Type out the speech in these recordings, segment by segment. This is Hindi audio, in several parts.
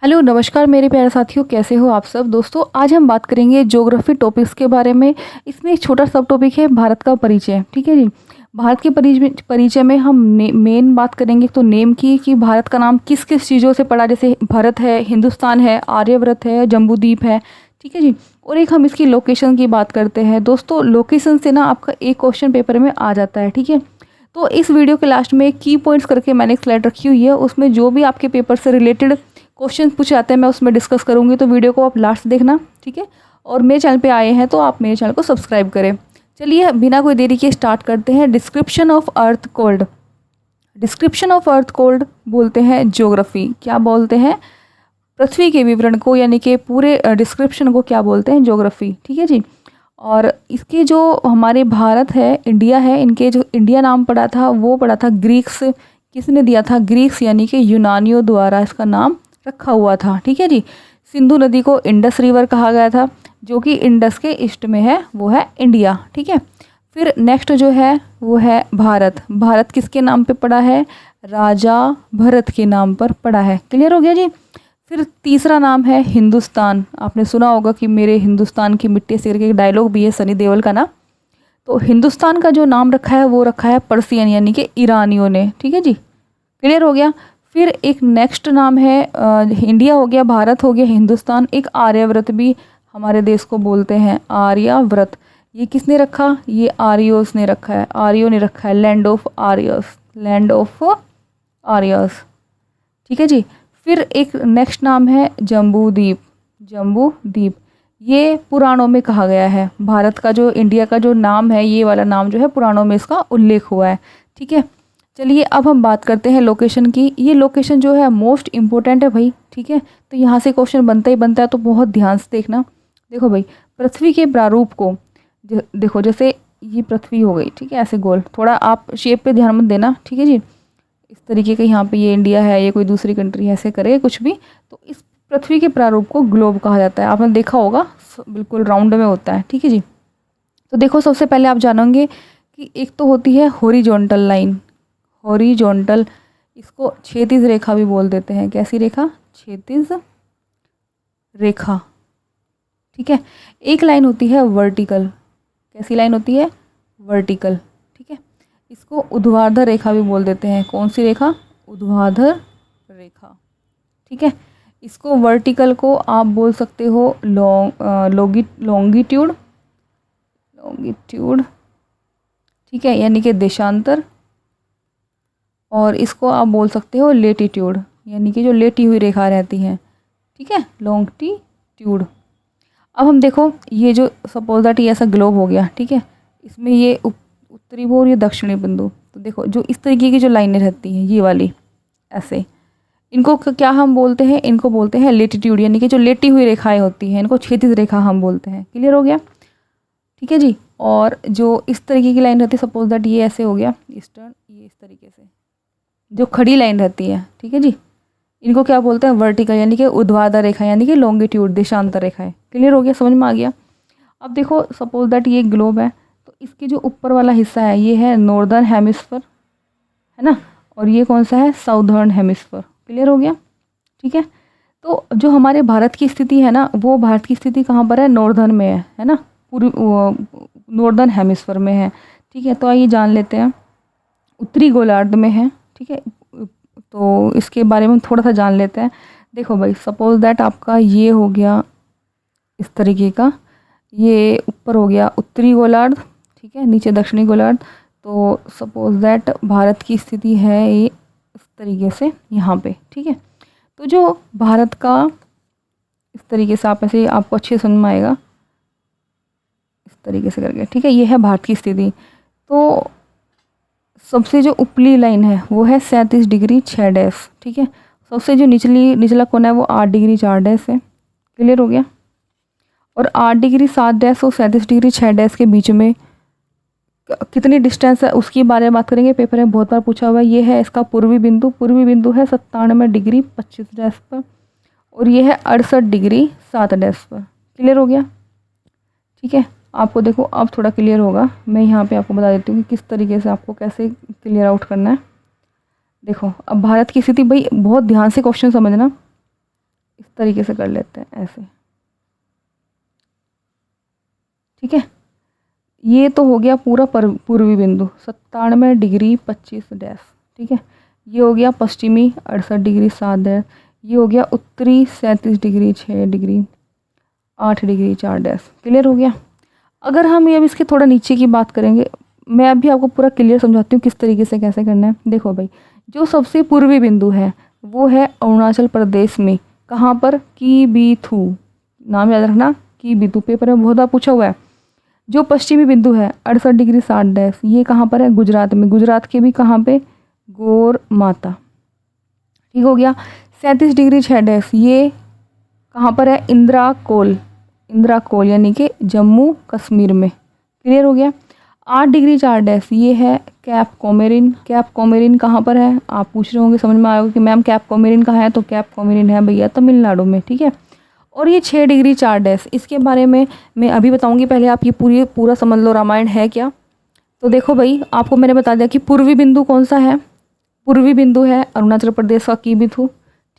हेलो नमस्कार मेरे प्यारे साथियों, कैसे हो आप सब। दोस्तों आज हम बात करेंगे ज्योग्राफी टॉपिक्स के बारे में। इसमें एक छोटा सब टॉपिक है भारत का परिचय। ठीक है जी। भारत के परिचय में हम मेन बात करेंगे तो नेम की, कि भारत का नाम किस किस चीज़ों से पड़ा, जैसे भारत है, हिंदुस्तान है, आर्यव्रत है, जम्बूद्वीप है। ठीक है जी। और एक हम इसकी लोकेशन की बात करते हैं। दोस्तों लोकेशन से ना आपका एक क्वेश्चन पेपर में आ जाता है। ठीक है। तो इस वीडियो के लास्ट में की पॉइंट्स करके मैंने एक स्लाइड रखी हुई है, उसमें जो भी आपके पेपर से रिलेटेड क्वेश्चन पूछे जाते हैं मैं उसमें डिस्कस करूंगी, तो वीडियो को आप लास्ट देखना। ठीक है। और मेरे चैनल पे आए हैं तो आप मेरे चैनल को सब्सक्राइब करें। चलिए बिना कोई देरी के स्टार्ट करते हैं। Description of earth cold. Description of earth cold बोलते हैं ज्योग्राफी। क्या बोलते हैं? पृथ्वी के विवरण को, यानी कि पूरे डिस्क्रिप्शन को क्या बोलते हैं? ज्योग्राफी। ठीक है जी। और इसके जो हमारे भारत है, इंडिया है, इनके जो इंडिया नाम पड़ा था वो पड़ा था ग्रीक्स। किसने दिया था? ग्रीक्स, यानी कि यूनानियों द्वारा इसका नाम रखा हुआ था। ठीक है जी। सिंधु नदी को इंडस रिवर कहा गया था, जो कि इंडस के ईस्ट में है, वो है इंडिया। ठीक है। फिर नेक्स्ट जो है वो है भारत। भारत किसके नाम पे पड़ा है? राजा भरत के नाम पर पड़ा है। क्लियर हो गया जी। फिर तीसरा नाम है हिंदुस्तान। आपने सुना होगा कि मेरे हिंदुस्तान की मिट्टी से करके एक डायलॉग भी है सनी देओल का ना। तो हिंदुस्तान का जो नाम रखा है वो रखा है पर्सियन, यानी कि ईरानियों ने। ठीक है जी। क्लियर हो गया। फिर एक नेक्स्ट नाम है इंडिया हो गया, भारत हो गया, हिंदुस्तान। एक आर्यव्रत भी हमारे देश को बोलते हैं, आर्यव्रत। ये किसने रखा? ये आर्योस ने रखा है, आर्यो ने रखा है। Land of Aryas, land of Aryas. ठीक है जी। फिर एक नेक्स्ट नाम है जम्बूद्वीप। जम्बूद्वीप ये पुराणों में कहा गया है। भारत का जो, इंडिया का जो नाम है, ये वाला नाम जो है पुराणों में इसका उल्लेख हुआ है। ठीक है। चलिए अब हम बात करते हैं लोकेशन की। ये लोकेशन जो है मोस्ट इम्पोर्टेंट है भाई। ठीक है। तो यहाँ से क्वेश्चन बनता ही बनता है, तो बहुत ध्यान से देखना। देखो भाई, पृथ्वी के प्रारूप को देखो, जैसे ये पृथ्वी हो गई। ठीक है। ऐसे गोल, थोड़ा आप शेप पे ध्यान मत देना। ठीक है जी। इस तरीके का, यहाँ पे ये इंडिया है, ये कोई दूसरी कंट्री है, ऐसे करें कुछ भी तो इस पृथ्वी के प्रारूप को ग्लोब कहा जाता है। आपने देखा होगा बिल्कुल राउंड में होता है। ठीक है जी। तो देखो सबसे पहले आप जानेंगे कि एक तो होती है हॉरिजॉन्टल लाइन। हॉरिजॉन्टल, इसको क्षैतिज रेखा भी बोल देते हैं। कैसी रेखा? क्षैतिज रेखा। ठीक है। एक लाइन होती है वर्टिकल। कैसी लाइन होती है? वर्टिकल। ठीक है। इसको ऊर्ध्वाधर रेखा भी बोल देते हैं। कौन सी रेखा? ऊर्ध्वाधर रेखा। ठीक है। इसको वर्टिकल को आप बोल सकते हो लॉन्गिट्यूड। लॉन्गिट्यूड। ठीक है, यानी कि देशांतर। और इसको आप बोल सकते हो लेटीट्यूड, यानी कि जो लेटी हुई रेखा रहती हैं। ठीक है, लॉन्गिट्यूड। अब हम देखो, ये जो सपोज दैट ये ऐसा ग्लोब हो गया। ठीक है। इसमें ये उत्तरी ध्रुव और ये दक्षिणी बिंदु। तो देखो जो इस तरीके की जो लाइनें रहती हैं, ये वाली ऐसे, इनको क्या हम बोलते हैं? इनको बोलते हैं लेटीट्यूड, यानी कि जो लेटी हुई रेखाएं होती हैं, इनको क्षैतिज रेखा हम बोलते हैं। क्लियर हो गया? ठीक है जी। और जो इस तरीके की लाइन रहती है, सपोज दैट ये ऐसे हो गया ईस्टर्न, ये इस तरीके से जो खड़ी लाइन रहती है। ठीक है जी। इनको क्या बोलते हैं? वर्टिकल, यानी कि ऊर्ध्वाधर रेखा, यानी कि लॉन्गिट्यूड, देशांतर रेखाएं। क्लियर हो गया? समझ में आ गया? अब देखो सपोज दैट ये ग्लोब है, तो इसके जो ऊपर वाला हिस्सा है ये है नॉर्दर्न हेमिस्फीयर, है ना, और ये कौन सा है? Southern hemisphere. क्लियर हो गया? ठीक है। तो जो हमारे भारत की स्थिति है ना, वो भारत की स्थिति कहाँ पर है? नॉर्दर्न में है ना, पूरी नॉर्दर्न हेमिस्फीयर में है। ठीक है। तो आइए जान लेते हैं, उत्तरी गोलार्ध में है। ठीक है। तो इसके बारे में थोड़ा सा जान लेते हैं। देखो भाई, सपोज दैट आपका ये हो गया इस तरीके का, ये ऊपर हो गया उत्तरी गोलार्ध। ठीक है। नीचे दक्षिणी गोलार्ध। तो सपोज दैट भारत की स्थिति है ये इस तरीके से यहाँ पे। ठीक है। तो जो भारत का इस तरीके से, आप ऐसे आपको अच्छे समझ में आएगा इस तरीके से करके। ठीक है। ये है भारत की स्थिति। तो सबसे जो ऊपरी लाइन है वो है 37 डिग्री 6 डैश। ठीक है। सबसे जो निचला कोना है वो 8 डिग्री 4 डैश है। क्लियर हो गया? और 8 डिग्री 7 डैश और 37 डिग्री 6 डैश के बीच में कितनी डिस्टेंस है उसकी बारे में बात करेंगे। पेपर में बहुत बार पूछा हुआ है। ये है इसका पूर्वी बिंदु। पूर्वी बिंदु है 97 डिग्री 25 डैश पर, और ये है 68 डिग्री 7 डैश पर। क्लियर हो गया? ठीक है। आपको देखो अब थोड़ा क्लियर होगा। मैं यहाँ पे आपको बता देती हूँ कि किस तरीके से आपको कैसे क्लियर आउट करना है। देखो अब भारत की स्थिति, भाई बहुत ध्यान से क्वेश्चन समझना। इस तरीके से कर लेते हैं ऐसे, ठीक है। ये तो हो गया पूरा पूर्वी बिंदु 97 डिग्री 25 डैश, ठीक है। ये हो गया पश्चिमी 68 डिग्री 7 डैश। ये हो गया उत्तरी 37 degree 6 degree 8 degree 4 dash. Clear हो गया। अगर हम ये अब इसके थोड़ा नीचे की बात करेंगे, मैं अभी आपको पूरा क्लियर समझाती हूँ किस तरीके से कैसे करना है। देखो भाई, जो सबसे पूर्वी बिंदु है वो है अरुणाचल प्रदेश में, कहाँ पर, कीबीथू, नाम याद रखना, कीबीथू, पेपर में बहुत बार पूछा हुआ है। जो पश्चिमी बिंदु है 68 डिग्री 7 डैश, ये कहाँ पर है, गुजरात में। गुजरात के भी कहाँ पे, गौर माता, ठीक हो गया। 37 डिग्री 6 डैश, ये कहाँ पर है, इंदिरा कोल, इंदिरा कोल यानी कि जम्मू कश्मीर में। क्लियर हो गया। 8 डिग्री 4 डैश, ये है कैप कोमेरिन। कैप कोमेरिन कहाँ पर है, आप पूछ रहे होंगे, समझ में आएगा कि मैम कैप कोमेरिन कहाँ है, तो कैप कोमेरिन है भैया तमिलनाडु में, ठीक है। और ये 6 डिग्री 4 डैश, इसके बारे में मैं अभी बताऊंगी, पहले आप ये पूरा समझ लो रामायण है क्या। तो देखो भाई, आपको मैंने बता दिया कि पूर्वी बिंदु कौन सा है, पूर्वी बिंदु है अरुणाचल प्रदेश का कीबीथू,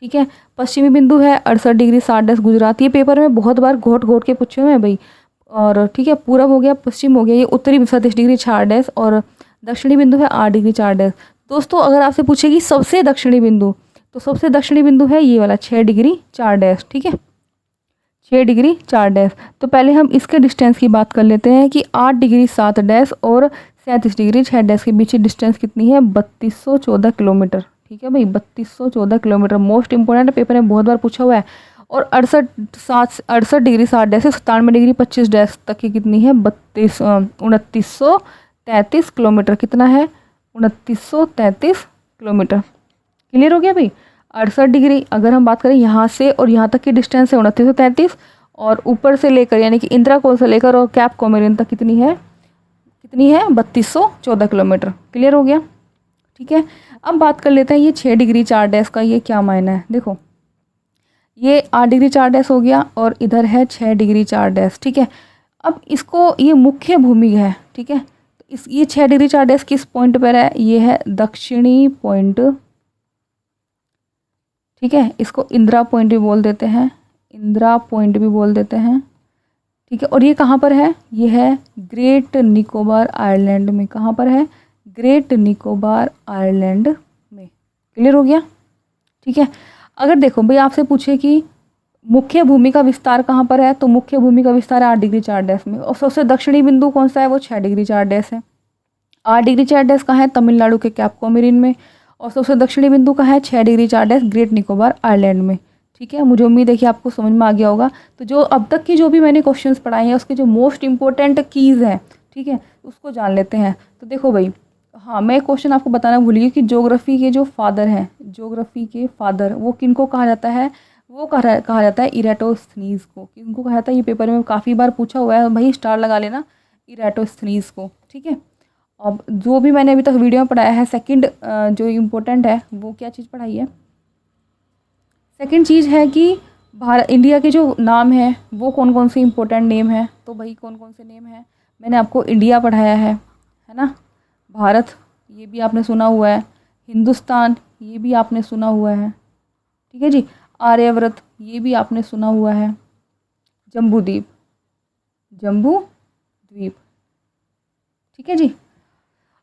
ठीक है। पश्चिमी बिंदु है 68 डिग्री 7 डैश गुजरात, ये पेपर में बहुत बार घोट घोट के पूछे हुए हैं भाई। और ठीक है, पूरब हो गया, पश्चिम हो गया, ये उत्तरी 37 डिग्री 4 डैश, और दक्षिणी बिंदु है 8 डिग्री 4 डैश। दोस्तों अगर आपसे पूछेगी सबसे दक्षिणी बिंदु, तो सबसे दक्षिणी बिंदु है ये वाला 6 डिग्री 4 डैश, ठीक है, 6 डिग्री 4 डैश। तो पहले हम इसके डिस्टेंस की बात कर लेते हैं कि 8 डिग्री 7 डैश और 37 डिग्री 6 डैश के बीच की डिस्टेंस कितनी है, 3214 किलोमीटर, ठीक है भाई, 3214 किलोमीटर। मोस्ट इंपॉर्टेंट, पेपर में बहुत बार पूछा हुआ है। और 68 डिग्री 7 डैश से 97 डिग्री 25 डैश तक की कितनी है, 2933 किलोमीटर। कितना है, 2933 किलोमीटर। क्लियर हो गया भाई। 68 डिग्री अगर हम बात करें यहाँ से और यहाँ तक की डिस्टेंस है 2933, और ऊपर से लेकर यानी कि इंदिरा कोल से लेकर और कैप कोमेरिन तक कितनी है 3214 किलोमीटर। क्लियर हो गया, ठीक है। अब बात कर लेते हैं ये 6 डिग्री 4 डैश का ये क्या मायना है। देखो ये 8 डिग्री 4 डैश हो गया और इधर है 6 डिग्री 4 डैश, ठीक है। अब इसको, ये मुख्य भूमि है, ठीक है। ये 6 डिग्री 4 डैश किस पॉइंट पर है, ये है दक्षिणी पॉइंट, ठीक है। इसको इंदिरा पॉइंट भी बोल देते हैं, इंदिरा पॉइंट भी बोल देते हैं, ठीक है। और ये कहाँ पर है, ये है ग्रेट निकोबार आइलैंड में। कहाँ पर है, ग्रेट निकोबार आइलैंड में। क्लियर हो गया, ठीक है। अगर देखो भाई आपसे पूछे कि मुख्य भूमि का विस्तार कहाँ पर है, तो मुख्य भूमि का विस्तार है 8 डिग्री 4 डैश में, और सबसे दक्षिणी बिंदु कौन सा है, वो 6 डिग्री 4 डैश है। 8 डिग्री 4 डैश कहाँ है, तमिलनाडु के कैप कोमेरिन में, और सबसे दक्षिणी बिंदु कहाँ है, 6 degree 4 dash great Nicobar island में, ठीक है। मुझे उम्मीद है कि आपको समझ में आ गया होगा। तो जो अब तक की जो भी मैंने क्वेश्चंस पढ़ाए हैं उसके जो मोस्ट इंपॉर्टेंट कीज़ हैं, ठीक है, उसको जान लेते हैं। तो देखो भाई, हाँ मैं क्वेश्चन आपको बताना भूल गई कि ज्योग्राफी के जो फादर हैं, ज्योग्राफी के फादर वो किनको कहा जाता है, वो कहा जाता है इरेटोस्थनीज को। किनको कहा जाता है, ये पेपर में काफ़ी बार पूछा हुआ है भाई, स्टार लगा लेना, इरेटोस्थनीज को, ठीक है। अब जो भी मैंने अभी तक वीडियो में पढ़ाया है, सेकंड जो इम्पोर्टेंट है वो क्या चीज़ पढ़ाई है, सेकंड चीज़ है कि इंडिया के जो नाम हैं वो कौन कौन से इम्पोर्टेंट नेम हैं। तो भाई कौन कौन से नेम हैं, मैंने आपको इंडिया पढ़ाया है ना, भारत ये भी आपने सुना हुआ है, हिंदुस्तान ये भी आपने सुना हुआ है, ठीक है जी, आर्यव्रत ये भी आपने सुना हुआ है, जम्बू द्वीप, ठीक है जी।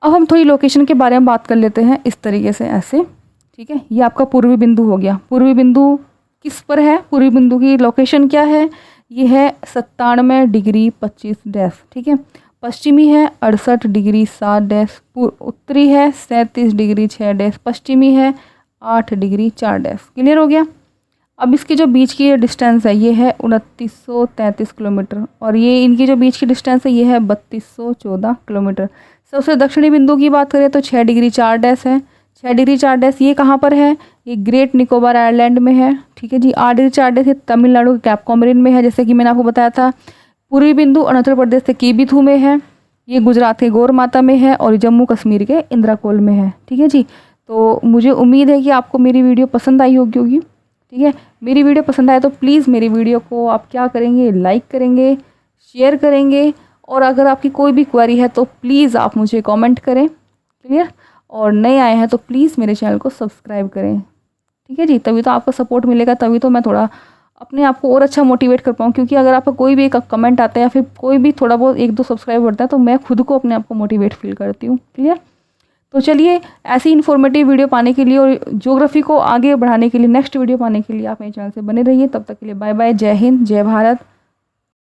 अब हम थोड़ी लोकेशन के बारे में बात कर लेते हैं इस तरीके से, ऐसे, ठीक है। ये आपका पूर्वी बिंदु हो गया। पूर्वी बिंदु किस पर है, पूर्वी बिंदु की लोकेशन क्या है, ये है 97 डिग्री 25 डैश, ठीक है। पश्चिमी है 68 डिग्री 7 डैश, उत्तरी है 37 डिग्री 6 डैश, पश्चिमी है 8 डिग्री 4 डैश। क्लियर हो गया। अब इसके जो बीच की डिस्टेंस है ये है 2933 किलोमीटर, और ये इनकी जो बीच की डिस्टेंस है ये है 3214 किलोमीटर। सबसे दक्षिणी बिंदु की बात करें तो 6 डिग्री 4 डैश है। 6 डिग्री 4 डैश ये कहाँ पर है, ये ग्रेट निकोबार आइलैंड में है, ठीक है जी। 8 डिग्री 4 डैश ये तमिलनाडु के कैप कोमेरिन में है, जैसे कि मैंने आपको बताया था। पूर्वी बिंदु अरुणाचल प्रदेश के कीबीथू में है, ये गुजरात के गौर माता में है, और जम्मू कश्मीर के इंदिरा कोल में है, ठीक है जी। तो मुझे उम्मीद है कि आपको मेरी वीडियो पसंद आई होगी, ठीक है। मेरी वीडियो पसंद आए तो प्लीज़ मेरी वीडियो को आप क्या करेंगे, लाइक करेंगे, शेयर करेंगे, और अगर आपकी कोई भी क्वेरी है तो प्लीज़ आप मुझे कमेंट करें। क्लियर। और नए आए हैं तो प्लीज़ मेरे चैनल को सब्सक्राइब करें, ठीक है जी। तभी तो आपका सपोर्ट मिलेगा, तभी तो मैं थोड़ा अपने आप को और अच्छा मोटिवेट कर पाऊँ, क्योंकि अगर आपका कोई भी एक कमेंट आता है या फिर कोई भी थोड़ा बहुत 1-2 सब्सक्राइब बढ़ता है तो मैं खुद को अपने आप को मोटिवेट फील करती हूँ। क्लियर? तो चलिए, ऐसी इन्फॉर्मेटिव वीडियो पाने के लिए और ज्योग्राफी को आगे बढ़ाने के लिए, नेक्स्ट वीडियो पाने के लिए आप मेरे चैनल से बने रहिए। तब तक के लिए बाय बाय, जय हिंद, जय भारत।